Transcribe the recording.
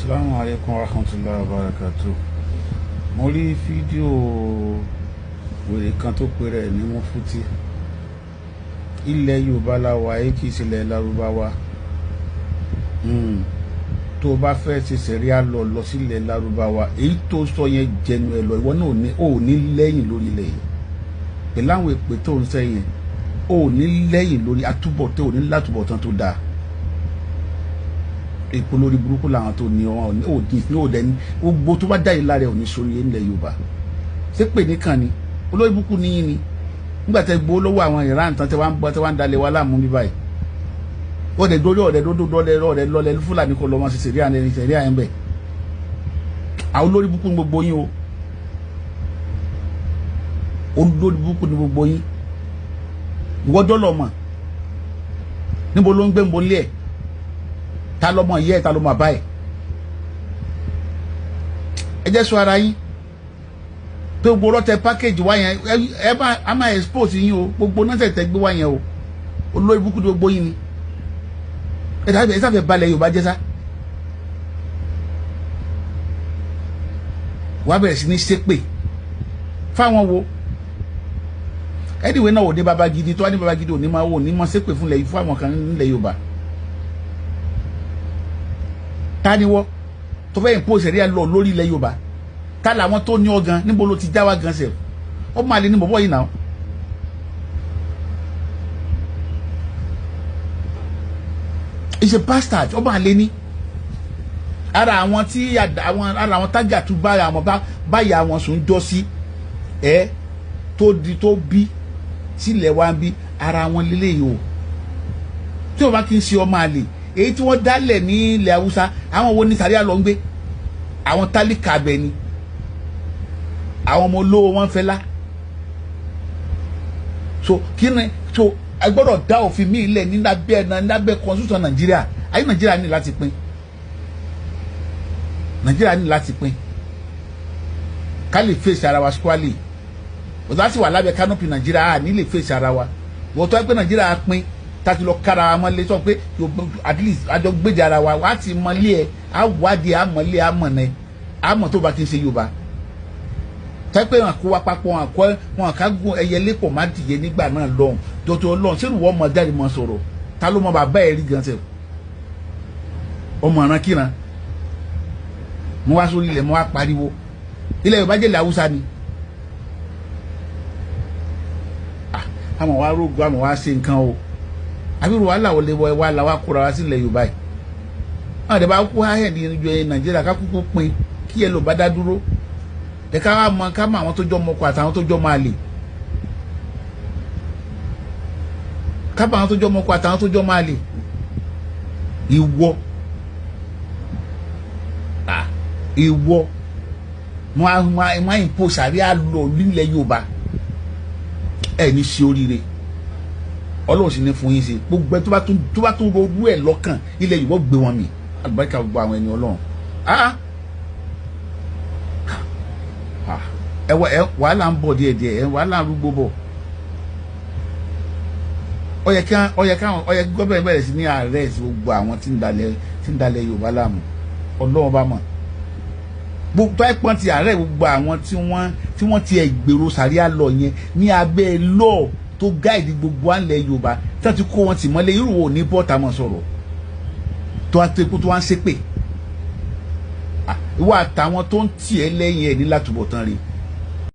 Assalamu alaikum warahmatullahi wabarakatuh. Mo rí fídíò wèrè kan tó pè rẹ̀ ní Mufti. Ilẹ̀ Yorùbá la wà, kì í ṣe ilẹ̀ Lárúbáwá. Tó bá fẹ́ ṣe ṣẹ̀ríà lọ sí ilẹ̀ Lárúbáwá, èyí tó sọ yẹn jẹnu ẹ lọ, ìwọ náà ò ní lẹ́yìn lórí ilẹ̀ yìí. Pẹ̀lú àwọn èpè tó ń sẹ́yìn, ò ní lẹ́yìn lórí àtúbọ̀tán, ò ní látúbọ̀tán tó dáa. Èpò lórí burúkú làwọn tó ní wọn ní òdẹ ní gbogbo tó bá jáde lára ẹ̀ ò ní sórí ilẹ̀ Yorùbá. Ṣé pè nìkan ni olórí burúkú ní yín ni nígbà tẹ gbó lọ́wọ́ àwọn Iran tán tẹ wá ń bọ́ tẹ wá ń dalẹ̀ wá láàmú bí báyìí. Ọ̀dẹ̀ dórí ọ̀dẹ̀ dódó ọ̀dẹ̀ lọ́lẹ̀ Fúlàní kò lọ́mọ sí ṣẹ̀ríà ní ṣẹ̀ríà ẹ̀ ń bẹ̀. Àwọn olórí burúkú ní gbogbo yín o. Olórí burúkú ní gbogbo yín. Ìwọ́dọ́ lọ́mọ níbo ló ń gbé ń bolé ẹ̀. Ta lọmọ yẹ ta lọmọ báyìí ẹ jẹ́ sọ ara yín pé gbogbo rọtẹ package wá yẹn ẹ bá a máa expose yín o gbogbo náà tẹ̀tẹ̀ gbé wá yẹn o olórí burúkú ni gbogbo yín ni ẹ sáfẹ́ balẹ̀ Yorùbá jẹ́ sá wàá bẹ̀rẹ̀ sí ní ṣépè fáwọn wo ẹ̀dínwé náà ò ní Babagidi tó wá ní Babagidi ò ní máa wò ní máa ṣépè fún àwọn kan nílẹ̀ Yorùbá. Ta ni wọ́ tó fẹ́ impose ṣẹ̀ríà lọ lórí ilẹ̀ Yorùbá ta làwọn tó ní ọgàn níbo ló ti já wá gan sẹ̀ ọ máa lè ní bọ̀bọ̀ yìí náà. He's a bastard ọ máa lè ní ara àwọn tí ara àwọn tájà tún bára àwọn báyà àwọn sùn jọ sí ẹ tó bí sílẹ̀ wá ń bí ara wọn lélẹ́yìí o tí wọ́n bá kí n ṣe ọmọ àlè èyí tí wọ́n dálẹ̀ ní ilẹ̀ Haúsá àwọn wo ní ṣàríà lọ ń gbé àwọn tálíkà abẹ ni àwọn ọmọ olówó wọn fẹ́ lá so kí ni so a gbọ́dọ̀ dá òfin míì lẹ̀ ní lábẹ́ constitution Nàìjíríà ayé Nàìjíríà ní láti pín Nàìjíríà ní láti pín ká lè fèsì ara wa squarely wọ́n láti wà lábẹ́ canopy Nàìjíríà ní lè fèsì ara wa wọ́n tó ẹgbẹ́ Nàìjíríà pín tàti lọ kára wa mọ́lé sọ pé at least àjọ gbèdé ara wa wá ti mọ́lé ẹ̀ àwádìí àmọ́lé àmọ̀nẹ́ àmọ̀ tó bá ti ń ṣe Yorùbá tẹ́pẹ́ wọn kó wa papọ̀ wọn ká gun ẹyẹlé pọ̀ má dìye nígbà náà lọ́hùn dọ́tọ̀ Ọlọ́run sínú wọ́n mọ̀ jáde mọ̀ sọ̀rọ̀ ta ló mọ bàbá ẹ̀ rí gan sẹ̀ ọmọ ọ̀ràn kíran mo wá sórí ilẹ̀ mo wá pariwo ilẹ̀ Yorùbá jẹ́ ilẹ̀ Haúsá ni àmọ̀ wá rógo àmọ̀ wá ṣe nǹkan o àbírò wàhálà ò lè wọ ẹwà làwa kóra wá sílẹ̀ Yorùbá yìí àwọn ìdẹ̀bà kú ahẹ́ẹ̀dì ìjọ Nàìjíríà ká kúkú pin kí ẹ lò bá dá dúró ẹ ká mọ àwọn tó jọ mọ ọkọ àtàwọn tó jọ máa lè ká mọ àwọn tó jọ mọ ọkọ àtàwọn tó jọ máa lè ìwọ máa ìpò ṣàríà lọ nílẹ̀ Yorùbá ẹ ní ṣe oríire Ọlọ́run sì ní fún yín sí gbogbo ẹ tó bá tún ronú ẹ lọ́kàn ilẹ̀ Yorùbá gbé wọn mì àlùbáríkà gbogbo àwọn ẹni Ọlọ́run wàhálà ń bọ̀ díẹ̀díẹ̀ wàhálà ń rúgbó bọ̀ ó yẹ gọ́bẹ̀rẹ̀ bẹ̀rẹ̀ sí ní ààrẹ sí gbogbo àwọn tí ń dalẹ̀ Yorùbá láàmú Ọlọ́run bá mọ̀ gbogbo ẹ̀pọ̀n ti ààrẹ gbogbo àwọn tí wọ́n ti ẹ̀gbèrò ṣàríà lọ yẹn ní abẹ́ lọ́ọ̀ tó gáìdì gbogbo àlẹ Yorùbá tí wọ́n ti kó wọn tì mọ́lé irú wo ní bọ́ọ̀tà mọ̀ sọ̀rọ̀ tó wá tó ikú tó wá ń ṣépè ìwọ àtàwọn tó ń tì ẹ́ lẹ́yìn ẹ̀ ní látúbọ̀tán rí